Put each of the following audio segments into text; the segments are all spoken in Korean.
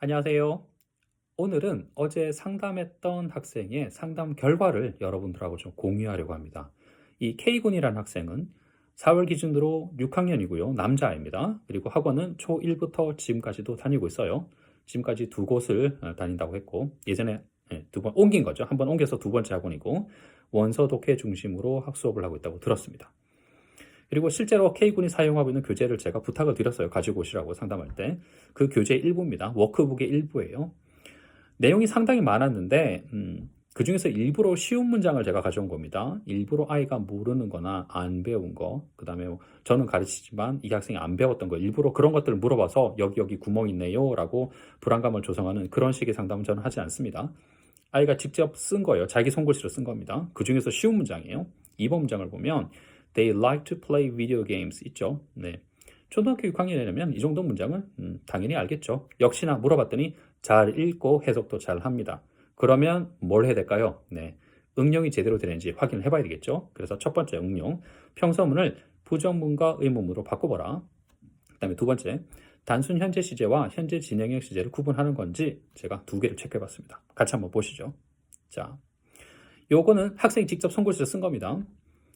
안녕하세요. 오늘은 어제 상담했던 학생의 상담 결과를 여러분들하고 좀 공유하려고 합니다. 이 K군이라는 학생은 4월 기준으로 6학년이고요. 남자입니다. 그리고 학원은 초1부터 지금까지도 다니고 있어요. 지금까지 두 곳을 다닌다고 했고, 예전에 두 번 옮긴 거죠. 한 번 옮겨서 두 번째 학원이고, 원서 독해 중심으로 학수업을 하고 있다고 들었습니다. 그리고 실제로 K군이 사용하고 있는 교재를 제가 부탁을 드렸어요. 가지고 오시라고 상담할 때. 그 교재 일부입니다. 워크북의 일부예요. 내용이 상당히 많았는데 그 중에서 일부러 쉬운 문장을 제가 가져온 겁니다. 일부러 아이가 모르는 거나 안 배운 거, 그 다음에 저는 가르치지만 이 학생이 안 배웠던 거, 일부러 그런 것들을 물어봐서 여기 구멍 있네요 라고 불안감을 조성하는 그런 식의 상담은 저는 하지 않습니다. 아이가 직접 쓴 거예요. 자기 손글씨로 쓴 겁니다. 그 중에서 쉬운 문장이에요. 2번 문장을 보면 They like to play video games 있죠. 네. 초등학교 6학년이라면 이 정도 문장은 당연히 알겠죠. 역시나 물어봤더니 잘 읽고 해석도 잘 합니다. 그러면 뭘 해야 될까요? 네. 응용이 제대로 되는지 확인을 해봐야 되겠죠. 그래서 첫 번째 응용, 평서문을 부정문과 의문문으로 바꿔보라. 그 다음에 두 번째, 단순 현재 시제와 현재 진행형 시제를 구분하는 건지 제가 두 개를 체크해봤습니다. 같이 한번 보시죠. 자, 요거는 학생이 직접 손글씨로 쓴 겁니다.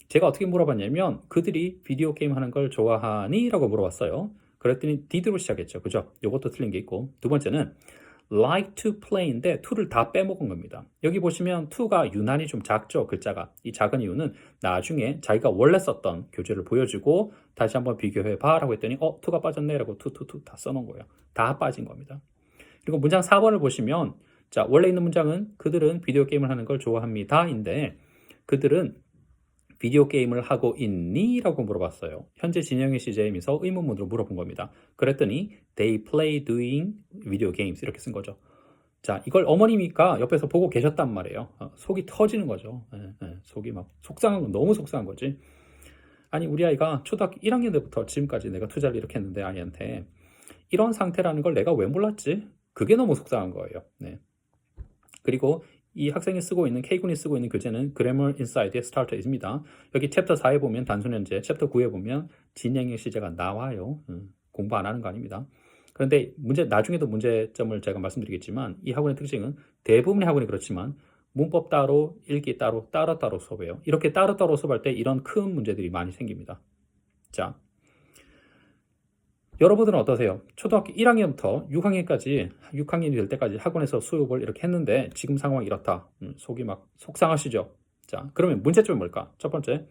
제가 어떻게 물어봤냐면 그들이 비디오 게임 하는 걸 좋아하니? 라고 물어봤어요. 그랬더니 did로 시작했죠. 그죠? 요것도 틀린 게 있고. 두 번째는 like to play인데 to를 다 빼먹은 겁니다. 여기 보시면 to가 유난히 좀 작죠. 글자가. 이 작은 이유는 나중에 자기가 원래 썼던 교재를 보여주고 다시 한번 비교해봐 라고 했더니 to가 빠졌네 라고 to 다 써놓은 거예요. 다 빠진 겁니다. 그리고 문장 4번을 보시면 자, 원래 있는 문장은 그들은 비디오 게임을 하는 걸 좋아합니다 인데 그들은 비디오 게임을 하고 있니? 라고 물어봤어요. 현재 진행형 시제이면서 의문문으로 물어본 겁니다. 그랬더니 they play doing video games 이렇게 쓴 거죠. 자, 이걸 어머님이니까 옆에서 보고 계셨단 말이에요. 속이 터지는 거죠. 속이 막 속상한 건 너무 속상한 거지. 아니 우리 아이가 초등학교 1학년 때부터 지금까지 내가 투자를 이렇게 했는데 아이한테 이런 상태라는 걸 내가 왜 몰랐지? 그게 너무 속상한 거예요. 네. 그리고 이 학생이 쓰고 있는 K군이 쓰고 있는 교재는 Grammar Inside의 Starter입니다. 여기 챕터 4에 보면 단순 현재, 챕터 9에 보면 진행형 시제가 나와요. 공부 안 하는 거 아닙니다. 그런데 나중에도 문제점을 제가 말씀드리겠지만 이 학원의 특징은 대부분의 학원이 그렇지만 문법 따로, 읽기 따로, 따로따로 수업해요. 이렇게 따로따로 수업할 때 이런 큰 문제들이 많이 생깁니다. 자, 여러분들은 어떠세요? 초등학교 1학년부터 6학년까지, 6학년이 될 때까지 학원에서 수업을 이렇게 했는데 지금 상황이 이렇다. 속이 막 속상하시죠? 자, 그러면 문제점이 뭘까? 첫 번째,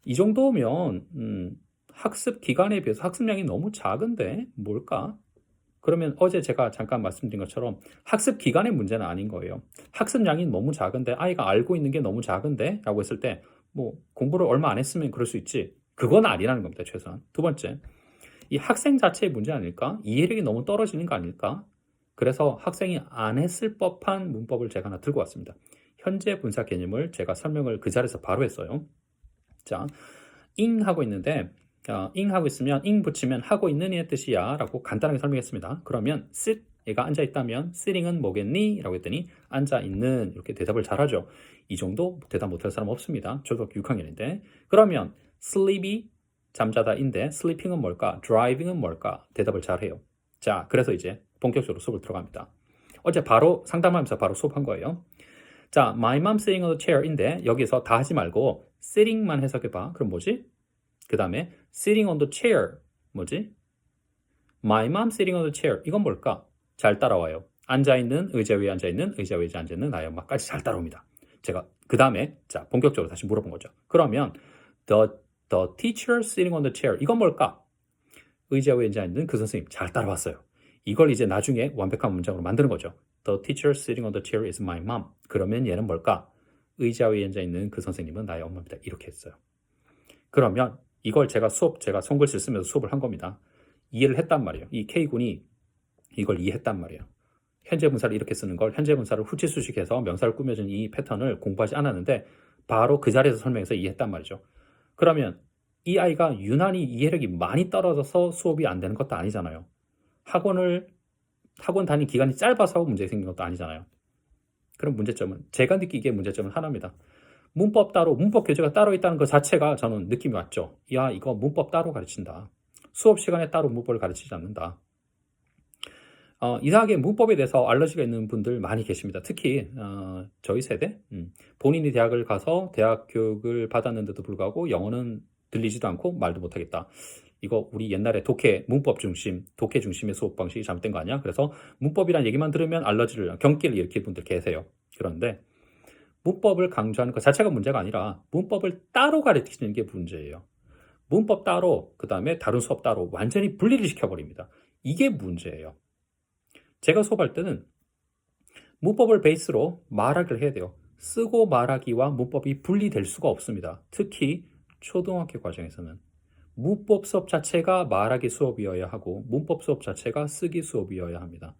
이 정도면 학습 기간에 비해서 학습량이 너무 작은데 뭘까? 그러면 어제 제가 잠깐 말씀드린 것처럼 학습 기간의 문제는 아닌 거예요. 학습량이 너무 작은데 아이가 알고 있는 게 너무 작은데? 라고 했을 때 뭐 공부를 얼마 안 했으면 그럴 수 있지. 그건 아니라는 겁니다. 최소한. 두 번째, 이 학생 자체의 문제 아닐까? 이해력이 너무 떨어지는 거 아닐까? 그래서 학생이 안 했을 법한 문법을 제가 하나 들고 왔습니다. 현재 분사 개념을 제가 설명을 그 자리에서 바로 했어요. 자, ing 하고 있는데 ing 하고 있으면 ing 붙이면 하고 있는 이의 뜻이야 라고 간단하게 설명했습니다. 그러면 sit, 얘가 앉아있다면 sitting은 뭐겠니? 라고 했더니 앉아있는 이렇게 대답을 잘하죠. 이 정도 대답 못할 사람 없습니다. 초등학교 6학년인데 그러면 sleepy 잠자다인데 sleeping은 뭘까? driving은 뭘까? 대답을 잘해요. 자, 그래서 이제 본격적으로 수업을 들어갑니다. 어제 바로 상담하면서 바로 수업한 거예요. 자, my mom sitting on the chair인데 여기서 다 하지 말고 sitting만 해석해봐. 그럼 뭐지? 그 다음에 sitting on the chair 뭐지? my mom sitting on the chair 이건 뭘까? 잘 따라와요. 앉아있는, 의자 위에 앉아있는, 의자 위에 앉아있는 나의 엄마까지 잘 따라옵니다. 제가 그 다음에 자 본격적으로 다시 물어본 거죠. 그러면 the teacher sitting on the chair 이건 뭘까? 의자 위에 앉아있는 그 선생님 잘 따라왔어요. 이걸 이제 나중에 완벽한 문장으로 만드는 거죠. The teacher sitting on the chair is my mom. 그러면 얘는 뭘까? 의자 위에 앉아있는 그 선생님은 나의 엄마입니다. 이렇게 했어요. 그러면 이걸 제가 손글씨 쓰면서 수업을 한 겁니다. 이해를 했단 말이에요. 이 K군이 이걸 이해했단 말이에요. 현재 분사를 이렇게 쓰는 걸 현재 분사를 후치수식해서 명사를 꾸며준 이 패턴을 공부하지 않았는데 바로 그 자리에서 설명해서 이해했단 말이죠. 그러면 이 아이가 유난히 이해력이 많이 떨어져서 수업이 안 되는 것도 아니잖아요. 학원 다닌 기간이 짧아서 문제가 생긴 것도 아니잖아요. 그럼 문제점은 제가 느끼기에 문제점은 하나입니다. 문법 교재가 따로 있다는 것 자체가 저는 느낌이 왔죠. 야, 이거 문법 따로 가르친다. 수업 시간에 따로 문법을 가르치지 않는다. 이상하게 문법에 대해서 알러지가 있는 분들 많이 계십니다. 특히 저희 세대, 본인이 대학을 가서 대학 교육을 받았는데도 불구하고 영어는 들리지도 않고 말도 못하겠다. 이거 우리 옛날에 독해 중심의 수업 방식이 잘못된 거 아니야? 그래서 문법이란 얘기만 들으면 경기를 일으킬 분들 계세요. 그런데 문법을 강조하는 것 자체가 문제가 아니라 문법을 따로 가르치는 게 문제예요. 문법 따로, 그 다음에 다른 수업 따로 완전히 분리를 시켜버립니다. 이게 문제예요. 제가 수업할 때는 문법을 베이스로 말하기를 해야 돼요. 쓰고 말하기와 문법이 분리될 수가 없습니다. 특히 초등학교 과정에서는 문법 수업 자체가 말하기 수업이어야 하고 문법 수업 자체가 쓰기 수업이어야 합니다.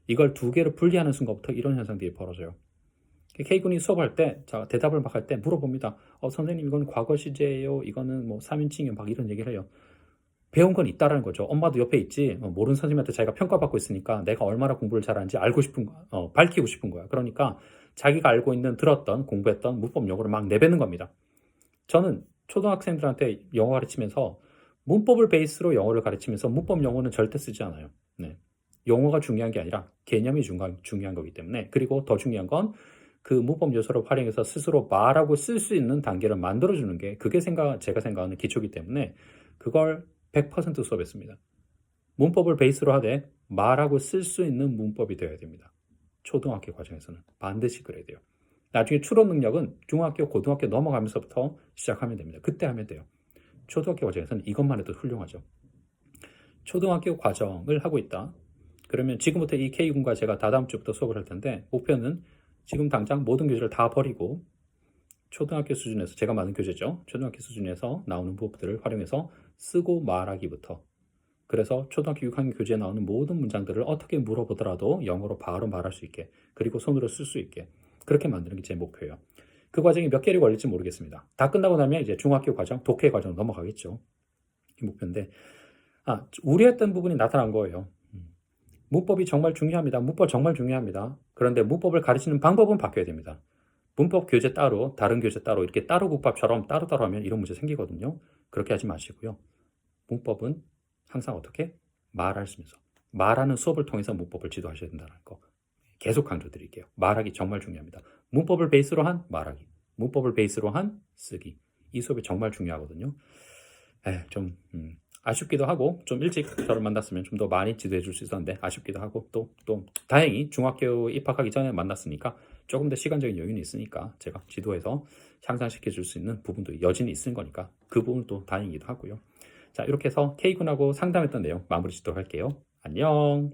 이걸 두 개를 분리하는 순간부터 이런 현상들이 벌어져요. K군이 수업할 때, 자, 대답을 막 할 때 물어봅니다. 선생님, 이건 과거 시제예요? 이거는 뭐 3인칭이요? 막 이런 얘기를 해요. 배운 건 있다라는 거죠. 엄마도 옆에 있지. 모르는 선생님한테 자기가 평가받고 있으니까 내가 얼마나 공부를 잘하는지 밝히고 싶은 거야. 그러니까 자기가 알고 있는, 들었던, 공부했던 문법 용어를 막 내뱉는 겁니다. 저는 초등학생들한테 영어 가르치면서 문법을 베이스로 영어를 가르치면서 문법 용어는 절대 쓰지 않아요. 네. 용어가 중요한 게 아니라 개념이 중요한 거기 때문에, 그리고 더 중요한 건 그 문법 요소를 활용해서 스스로 말하고 쓸 수 있는 단계를 만들어주는 게 그게 제가 생각하는 기초이기 때문에 그걸 100% 수업했습니다. 문법을 베이스로 하되 말하고 쓸 수 있는 문법이 되어야 됩니다. 초등학교 과정에서는 반드시 그래야 돼요. 나중에 추론 능력은 중학교, 고등학교 넘어가면서부터 시작하면 됩니다. 그때 하면 돼요. 초등학교 과정에서는 이것만 해도 훌륭하죠. 초등학교 과정을 하고 있다. 그러면 지금부터 이 K군과 제가 다다음 주부터 수업을 할 텐데, 목표는 지금 당장 모든 교재를 다 버리고 초등학교 수준에서, 제가 만든 교재죠. 초등학교 수준에서 나오는 부분들을 활용해서 쓰고 말하기부터, 그래서 초등학교 6학년 교재에 나오는 모든 문장들을 어떻게 물어보더라도 영어로 바로 말할 수 있게, 그리고 손으로 쓸 수 있게, 그렇게 만드는 게 제 목표예요. 그 과정이 몇 개월이 걸릴지 모르겠습니다. 다 끝나고 나면 이제 중학교 과정, 독해 과정 넘어가겠죠. 이 목표인데, 우려했던 부분이 나타난 거예요. 문법이 정말 중요합니다. 문법 정말 중요합니다. 그런데 문법을 가르치는 방법은 바뀌어야 됩니다. 문법 교재 따로, 다른 교재 따로, 이렇게 따로 국밥처럼 따로따로 하면 이런 문제 생기거든요. 그렇게 하지 마시고요. 문법은 항상 어떻게? 말하시면서. 말하는 수업을 통해서 문법을 지도하셔야 된다는 거. 계속 강조드릴게요. 말하기 정말 중요합니다. 문법을 베이스로 한 말하기. 문법을 베이스로 한 쓰기. 이 수업이 정말 중요하거든요. 좀 아쉽기도 하고, 좀 일찍 저를 만났으면 좀 더 많이 지도해 줄 수 있었는데 아쉽기도 하고, 또 다행히 중학교 입학하기 전에 만났으니까 조금 더 시간적인 여유는 있으니까 제가 지도해서 향상시켜 줄 수 있는 부분도 여전히 있는 거니까 그 부분은 또 다행이기도 하고요. 자, 이렇게 해서 K군하고 상담했던 내용 마무리 짓도록 할게요. 안녕.